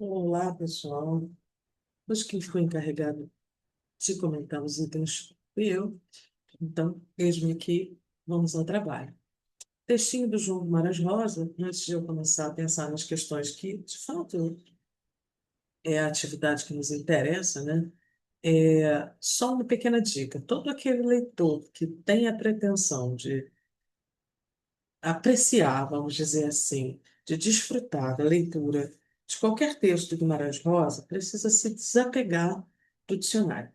Olá, pessoal. Hoje quem ficou encarregado de comentar os itens fui eu. Então, eis-me aqui, vamos ao trabalho. Textinho do João Guimarães Rosa, antes de eu começar a pensar nas questões que, de fato, é a atividade que nos interessa, né? Só uma pequena dica. Todo aquele leitor que tem a pretensão de apreciar, vamos dizer assim, de desfrutar da leitura de qualquer texto de Guimarães Rosa, precisa se desapegar do dicionário.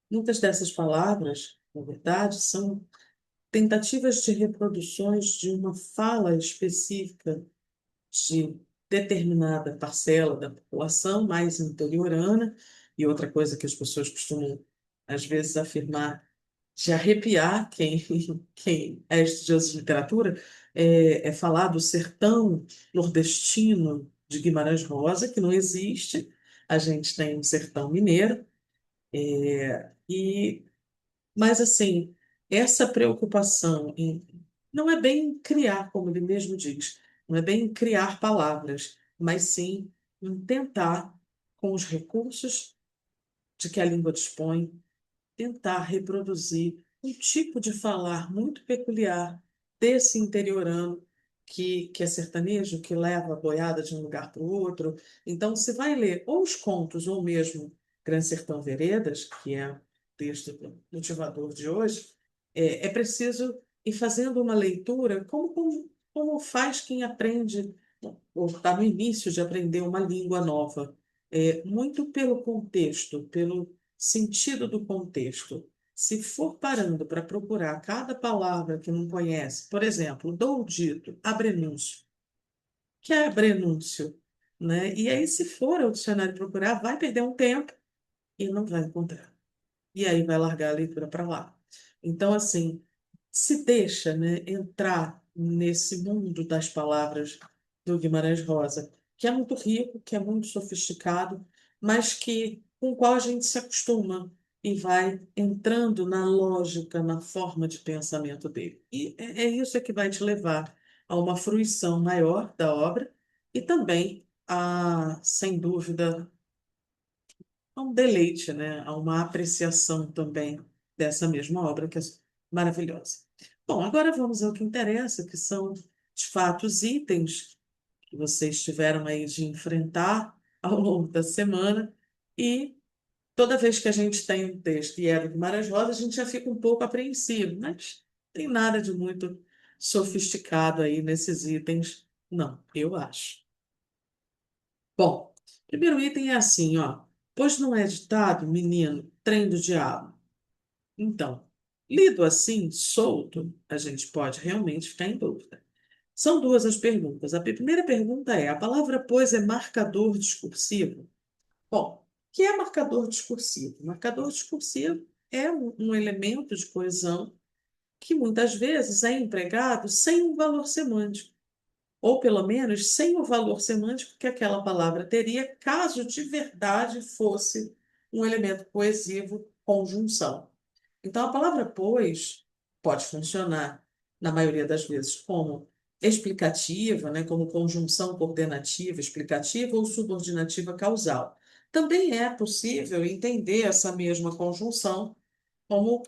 Muitas dessas palavras, na verdade, são tentativas de reproduções de uma fala específica de determinada parcela da população mais interiorana, e outra coisa que as pessoas costumam, às vezes, afirmar de arrepiar quem é estudioso de literatura, é falar do sertão nordestino de Guimarães Rosa, que não existe. A gente tem um sertão mineiro, e mas, assim, essa preocupação em não é bem criar, como ele mesmo diz, não é bem criar palavras, mas sim em tentar, com os recursos de que a língua dispõe, tentar reproduzir um tipo de falar muito peculiar desse interiorano que é sertanejo, que leva a boiada de um lugar para o outro. Então, você vai ler ou os contos, ou mesmo Grande Sertão Veredas, que é o texto motivador de hoje, é preciso ir fazendo uma leitura como faz quem aprende, ou está no início de aprender uma língua nova. Muito pelo contexto, pelo sentido do contexto. Se for parando para procurar cada palavra que não conhece, por exemplo, dou o dito abrenúncio, que é abrenúncio, né? E aí, se for ao dicionário procurar, vai perder um tempo e não vai encontrar. E aí vai largar a leitura para lá. Então, assim, se deixa, né, entrar nesse mundo das palavras do Guimarães Rosa, que é muito rico, que é muito sofisticado, mas com o qual a gente se acostuma e vai entrando na lógica, na forma de pensamento dele. E é isso que vai te levar a uma fruição maior da obra e também a, sem dúvida, a um deleite, né? A uma apreciação também dessa mesma obra, que é maravilhosa. Bom, agora vamos ao que interessa, que são, de fato, os itens que vocês tiveram aí de enfrentar ao longo da semana. E toda vez que a gente tem um texto e é do Guimarães Rosa, a gente já fica um pouco apreensivo, mas tem nada de muito sofisticado aí nesses itens, não, eu acho. Bom, primeiro item é assim, ó. Pois não é ditado, menino, trem do diabo. Então, lido assim, solto, a gente pode realmente ficar em dúvida. São duas as perguntas. A primeira pergunta é: a palavra pois é marcador discursivo? Bom, o que é marcador discursivo? Marcador discursivo é um elemento de coesão que muitas vezes é empregado sem um valor semântico, ou pelo menos sem o valor semântico que aquela palavra teria caso de verdade fosse um elemento coesivo, conjunção. Então, a palavra pois pode funcionar, na maioria das vezes, como explicativa, né, como conjunção coordenativa, explicativa ou subordinativa causal. Também é possível entender essa mesma conjunção como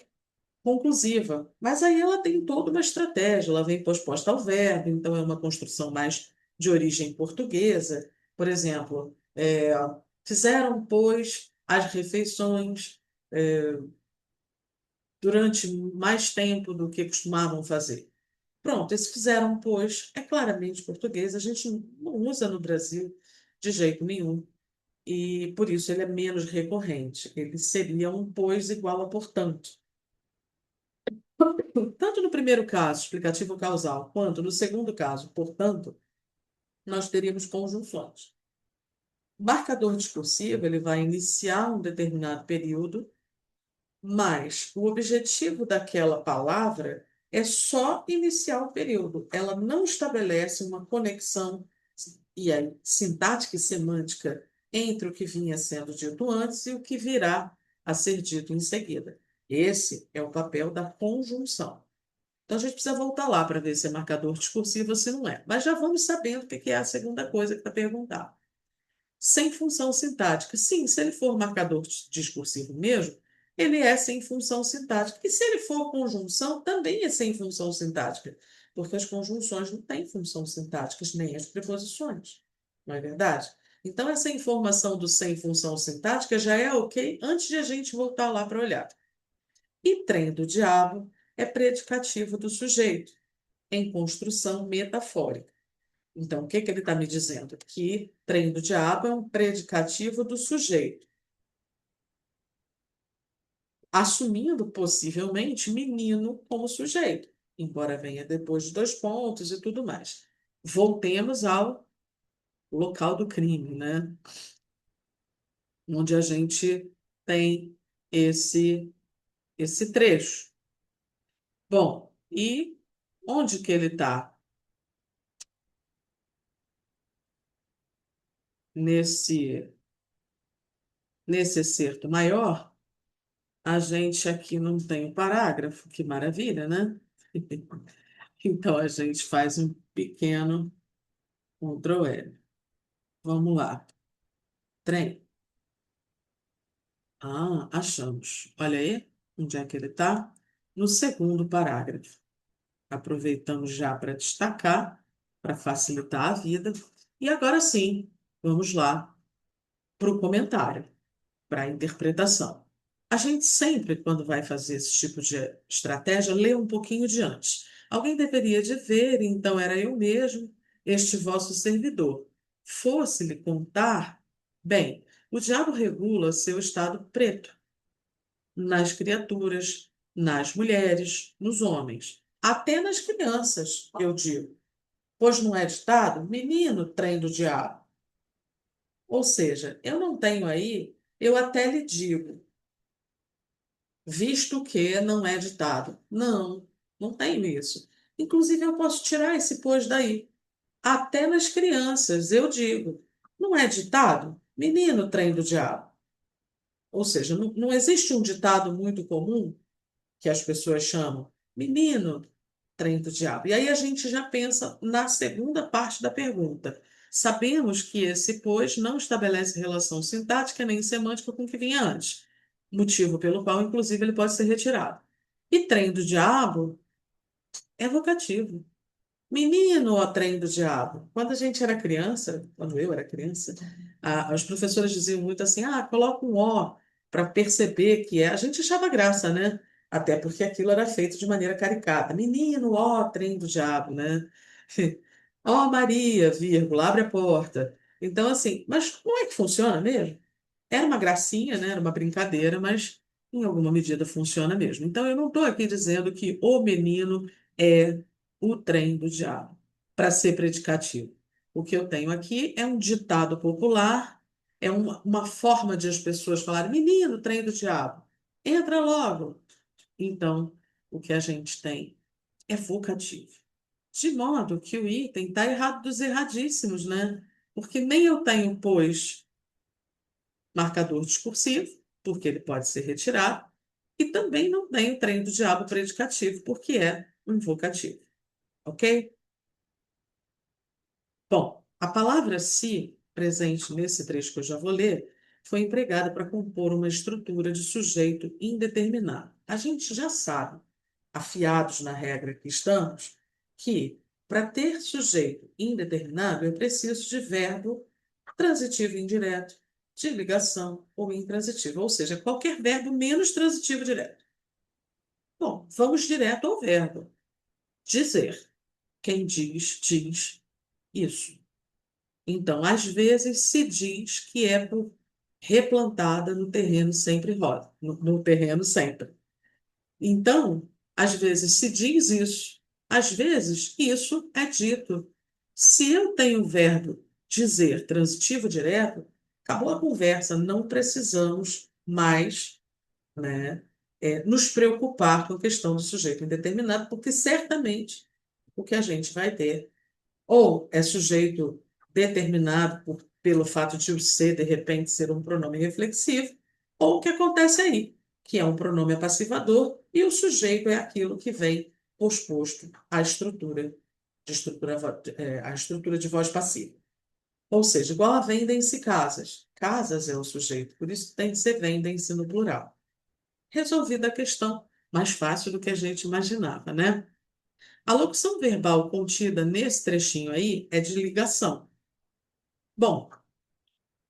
conclusiva, mas aí ela tem toda uma estratégia, ela vem posposta ao verbo, então é uma construção mais de origem portuguesa. Por exemplo, fizeram, pois, as refeições durante mais tempo do que costumavam fazer. Pronto, esse fizeram, pois, é claramente português, a gente não usa no Brasil de jeito nenhum, e por isso ele é menos recorrente. Ele seria um pois igual a portanto. Tanto no primeiro caso, explicativo causal, quanto no segundo caso, portanto, nós teríamos conjunções. O marcador discursivo, ele vai iniciar um determinado período, mas o objetivo daquela palavra é só iniciar o período. Ela não estabelece uma conexão e aí, sintática e semântica entre o que vinha sendo dito antes e o que virá a ser dito em seguida. Esse é o papel da conjunção. Então, a gente precisa voltar lá para ver se é marcador discursivo ou se não é. Mas já vamos sabendo o que é a segunda coisa que está perguntado. sem função sintática. Sim, se ele for marcador discursivo mesmo, ele é sem função sintática. E se ele for conjunção, também é sem função sintática, porque as conjunções não têm função sintática, nem as preposições. Não é verdade? Então, essa informação do sem função sintática já é ok antes de a gente voltar lá para olhar. E trem do diabo é predicativo do sujeito, em construção metafórica. Então, o que que ele está me dizendo? Que trem do diabo é um predicativo do sujeito, assumindo possivelmente menino como sujeito, embora venha depois de dois pontos e tudo mais. Voltemos ao local do crime, né? Onde a gente tem esse trecho. Bom, e onde que ele está nesse nesse excerto maior? A gente aqui não tem o parágrafo, que maravilha, né? Então a gente faz um pequeno Ctrl L. Vamos lá. Trem. Ah, achamos. Olha aí, onde é que ele está? No segundo parágrafo. Aproveitamos já para destacar, para facilitar a vida. E agora sim, vamos lá para o comentário, para a interpretação. A gente sempre, quando vai fazer esse tipo de estratégia, lê um pouquinho de antes. Alguém deveria de ver, então era eu mesmo, este vosso servidor. Fosse-lhe contar, bem, o diabo regula seu estado preto nas criaturas, nas mulheres, nos homens, até nas crianças, eu digo. Pois não é ditado, menino, trem do diabo. Ou seja, eu não tenho aí, eu até lhe digo, visto que não é ditado. Não, não tenho isso. Inclusive, eu posso tirar esse pois daí. Até nas crianças, eu digo, não é ditado? Menino, trem do diabo. Ou seja, não existe um ditado muito comum que as pessoas chamam menino, trem do diabo. E aí a gente já pensa na segunda parte da pergunta. Sabemos que esse pois não estabelece relação sintática nem semântica com o que vinha antes, motivo pelo qual, inclusive, ele pode ser retirado. E trem do diabo é vocativo. Menino, ó trem do diabo. Quando a gente era criança, quando eu era criança, os professores diziam muito assim: coloca um ó para perceber que é. A gente achava graça, né? Até porque aquilo era feito de maneira caricata. Menino, ó trem do diabo, né? Ó Maria, vírgula, abre a porta. Então, assim, mas não é que funciona mesmo? Era uma gracinha, né? Era uma brincadeira, mas em alguma medida funciona mesmo. Então, eu não estou aqui dizendo que o menino é o trem do diabo, para ser predicativo. O que eu tenho aqui é um ditado popular, é uma forma de as pessoas falarem: menino, trem do diabo, entra logo. Então, o que a gente tem é vocativo. De modo que o item está errado dos erradíssimos, né? Porque nem eu tenho, pois, marcador discursivo, porque ele pode ser retirado, e também não tem o trem do diabo predicativo, porque é um invocativo, ok? Bom, a palavra se, presente nesse trecho que eu já vou ler, foi empregada para compor uma estrutura de sujeito indeterminado. A gente já sabe, afiados na regra que estamos, que para ter sujeito indeterminado eu preciso de verbo transitivo indireto, de ligação ou intransitivo, ou seja, qualquer verbo menos transitivo direto. Bom, vamos direto ao verbo. Dizer. Quem diz, diz isso. Então, às vezes se diz que é por replantada no terreno sempre rosa, no terreno sempre. Então, às vezes se diz isso, às vezes isso é dito. Se eu tenho o verbo dizer transitivo direto, acabou a conversa, não precisamos mais, né, nos preocupar com a questão do sujeito indeterminado, porque certamente o que a gente vai ter ou é sujeito determinado pelo fato de o ser, de repente, ser um pronome reflexivo, ou o que acontece aí, que é um pronome passivador, e o sujeito é aquilo que vem posposto à estrutura de voz passiva. Ou seja, igual a vendem-se casas. Casas é o sujeito, por isso tem que ser vendem-se no plural. Resolvida a questão, mais fácil do que a gente imaginava, né? A locução verbal contida nesse trechinho aí é de ligação. Bom,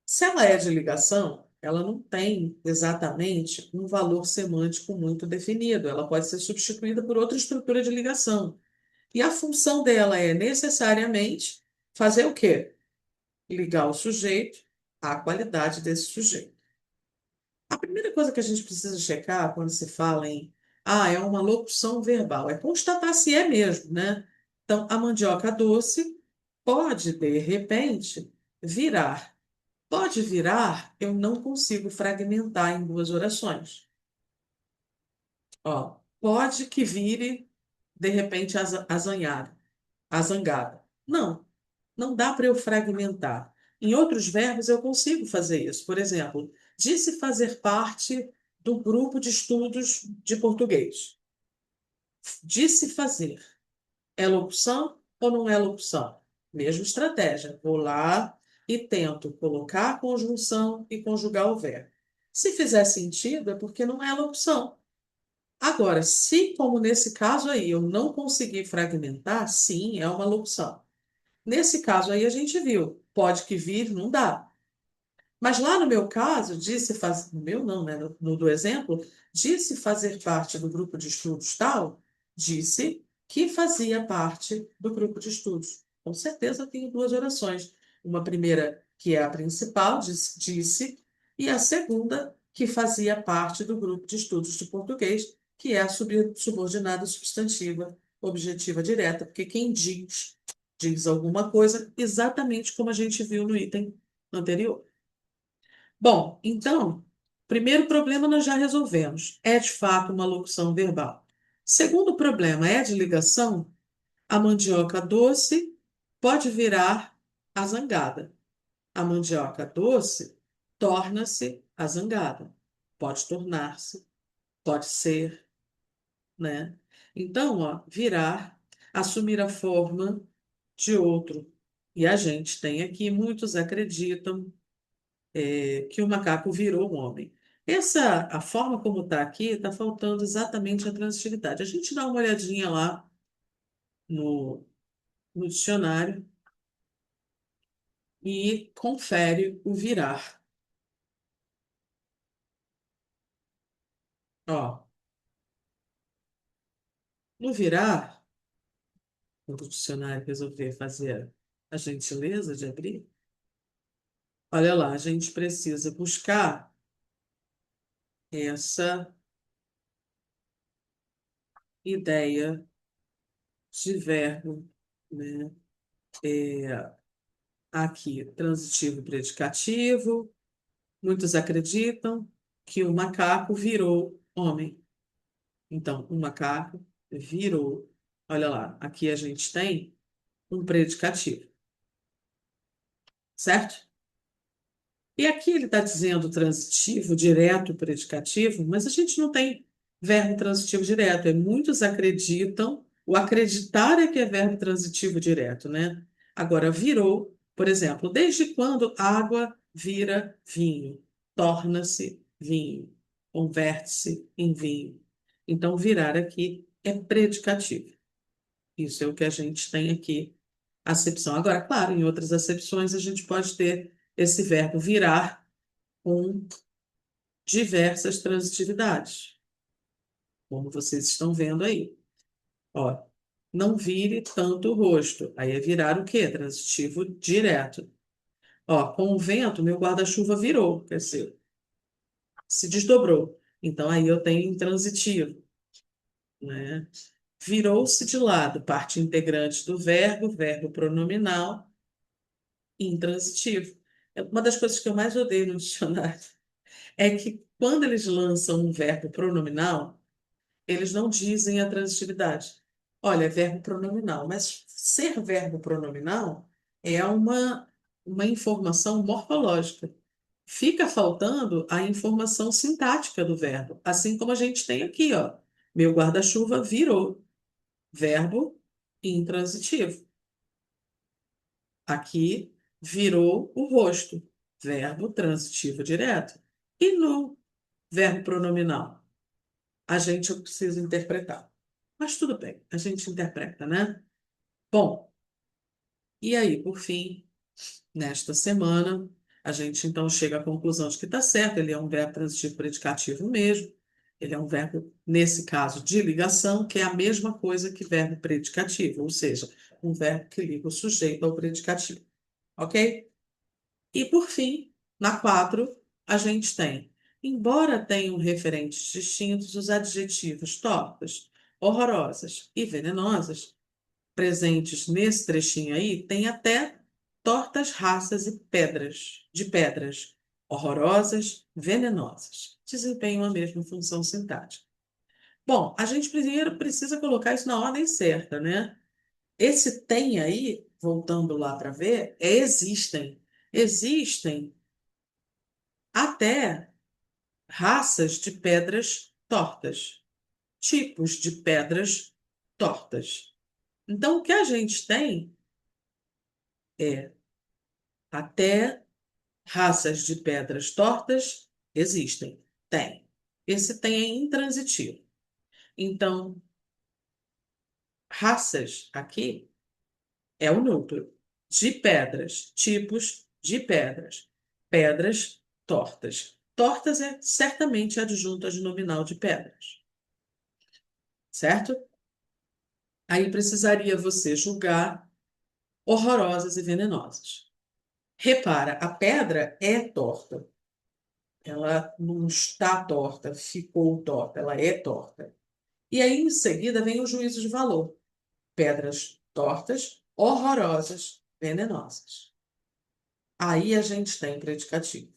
se ela é de ligação, ela não tem exatamente um valor semântico muito definido. Ela pode ser substituída por outra estrutura de ligação. E a função dela é necessariamente fazer o quê? Ligar o sujeito à qualidade desse sujeito. A primeira coisa que a gente precisa checar quando se fala em é uma locução verbal, é constatar se é mesmo, né? Então, a mandioca doce pode, de repente, virar. Pode virar, eu não consigo fragmentar em duas orações. Ó, pode que vire, de repente, a zangada. Não, não dá para eu fragmentar. Em outros verbos eu consigo fazer isso. Por exemplo, disse fazer parte do grupo de estudos de português. Disse fazer. É locução ou não é locução? Mesma estratégia. Vou lá e tento colocar a conjunção e conjugar o verbo. Se fizer sentido, é porque não é locução. Agora, se, como nesse caso aí, eu não conseguir fragmentar, sim, é uma locução. Nesse caso aí, a gente viu, pode que vir, não dá. Mas lá no meu caso, disse fazer, no meu não, né? No do exemplo, disse fazer parte do grupo de estudos tal, disse que fazia parte do grupo de estudos. Com certeza eu tenho duas orações. Uma primeira, que é a principal, disse, e a segunda, que fazia parte do grupo de estudos de português, que é a subordinada substantiva objetiva direta, porque quem diz alguma coisa exatamente como a gente viu no item anterior. Bom, então, primeiro problema nós já resolvemos. É de fato uma locução verbal. Segundo problema, é de ligação? A mandioca doce pode virar a zangada. A mandioca doce torna-se a zangada. Pode tornar-se, pode ser, né? Então, ó, virar, assumir a forma de outro. E a gente tem aqui, muitos acreditam que o macaco virou um homem. A forma como está aqui, está faltando exatamente a transitividade. A gente dá uma olhadinha lá no, no dicionário e confere o virar. Ó, no virar, quando o dicionário resolver fazer a gentileza de abrir, olha lá, a gente precisa buscar essa ideia de verbo, né? Aqui, transitivo predicativo. Muitos acreditam que o macaco virou homem. Então, o macaco virou. Olha lá, aqui a gente tem um predicativo, certo? E aqui ele está dizendo transitivo, direto, predicativo, mas a gente não tem verbo transitivo direto. Muitos acreditam, o acreditar é que é verbo transitivo direto, né? Agora, virou, por exemplo, desde quando água vira vinho, torna-se vinho, converte-se em vinho. Então, virar aqui é predicativo. Isso é o que a gente tem aqui, acepção. Agora, claro, em outras acepções a gente pode ter esse verbo virar com diversas transitividades, como vocês estão vendo aí. Ó, não vire tanto o rosto. Aí é virar o quê? Transitivo direto. Ó, com o vento, meu guarda-chuva virou, quer dizer, se desdobrou. Então aí eu tenho intransitivo, né? Virou-se de lado, parte integrante do verbo, verbo pronominal, intransitivo. Uma das coisas que eu mais odeio no dicionário é que quando eles lançam um verbo pronominal, eles não dizem a transitividade. Olha, é verbo pronominal, mas ser verbo pronominal é uma informação morfológica. Fica faltando a informação sintática do verbo, assim como a gente tem aqui, ó. Meu guarda-chuva virou, verbo intransitivo. Aqui virou o rosto, verbo transitivo direto. E no verbo pronominal? A gente precisa interpretar. Mas tudo bem, a gente interpreta, né? Bom, e aí, por fim, nesta semana, a gente então chega à conclusão de que está certo, ele é um verbo transitivo predicativo mesmo. Ele é um verbo, nesse caso, de ligação, que é a mesma coisa que verbo predicativo, ou seja, um verbo que liga o sujeito ao predicativo. Ok? E por fim, na 4 a gente tem, embora tenham referentes distintos, os adjetivos tortas, horrorosas e venenosas, presentes nesse trechinho aí, tem até tortas, raças e pedras, de pedras, horrorosas, venenosas. Desempenham a mesma função sintática. Bom, a gente primeiro precisa colocar isso na ordem certa, né? Esse tem aí, voltando lá para ver, é existem. Existem até raças de pedras tortas, tipos de pedras tortas. Então, o que a gente tem é até raças de pedras tortas existem. Tem. Esse tem é intransitivo. Então, raças aqui é o núcleo de pedras, tipos de pedras. Pedras tortas. Tortas é certamente adjunto adnominal de pedras, certo? Aí precisaria você julgar horrorosas e venenosas. Repara, a pedra é torta. Ela não está torta, ficou torta, ela é torta. E aí, em seguida, vem o juízo de valor. Pedras tortas, horrorosas, venenosas. Aí a gente tem predicativo.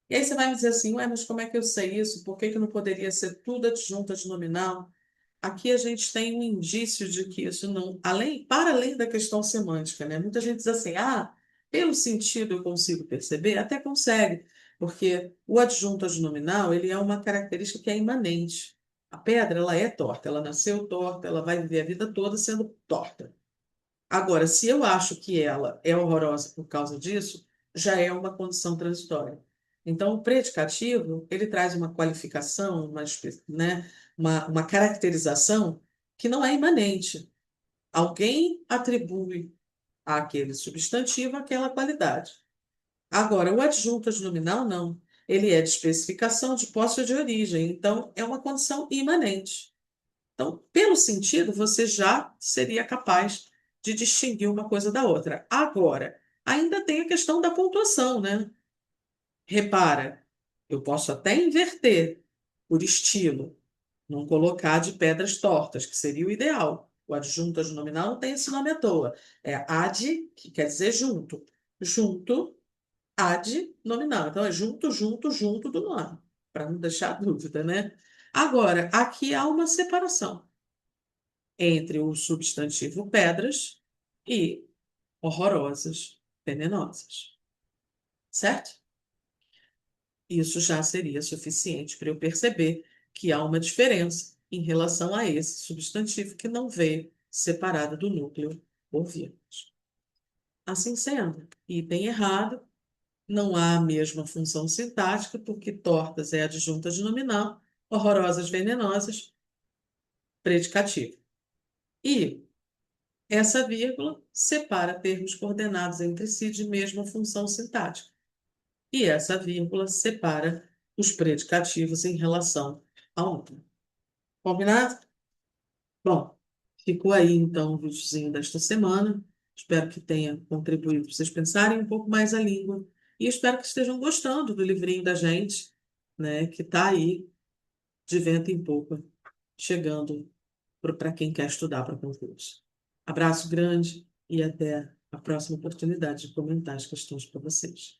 E aí você vai me dizer assim, ué, mas como é que eu sei isso? Por que que não poderia ser tudo adjunto adnominal? Aqui a gente tem um indício de que isso não, para além da questão semântica, né? Muita gente diz assim, pelo sentido eu consigo perceber, até consegue, porque o adjunto adnominal, ele é uma característica que é imanente. A pedra, ela é torta, ela nasceu torta, ela vai viver a vida toda sendo torta. Agora, se eu acho que ela é horrorosa por causa disso, já é uma condição transitória. Então, o predicativo, ele traz uma qualificação, né, uma caracterização que não é imanente. Alguém atribui àquele substantivo aquela qualidade. Agora, o adjunto adnominal, não. Ele é de especificação, de posse ou de origem. Então, é uma condição imanente. Então, pelo sentido, você já seria capaz de distinguir uma coisa da outra. Agora, ainda tem a questão da pontuação, né? Repara, eu posso até inverter por estilo, não colocar de pedras tortas, que seria o ideal. O adjunto adnominal não tem esse nome à toa. É ad, que quer dizer junto. Junto, ad nominal. Então, é junto, junto, junto do nome, para não deixar dúvida, né? Agora, aqui há uma separação entre o substantivo pedras e horrorosas, venenosas, certo? Isso já seria suficiente para eu perceber que há uma diferença em relação a esse substantivo que não veio separado do núcleo por vírgula. Assim sendo, item errado, não há a mesma função sintática, porque tortas é adjunta de nominal, horrorosas, venenosas, predicativo. E essa vírgula separa termos coordenados entre si de mesma função sintática. E essa vírgula separa os predicativos em relação ao número. Combinado? Bom, ficou aí então o videozinho desta semana. Espero que tenha contribuído para vocês pensarem um pouco mais a língua. E espero que estejam gostando do livrinho da gente, né, que está aí de vento em popa, chegando para quem quer estudar para concurso. Abraço grande e até a próxima oportunidade de comentar as questões para vocês.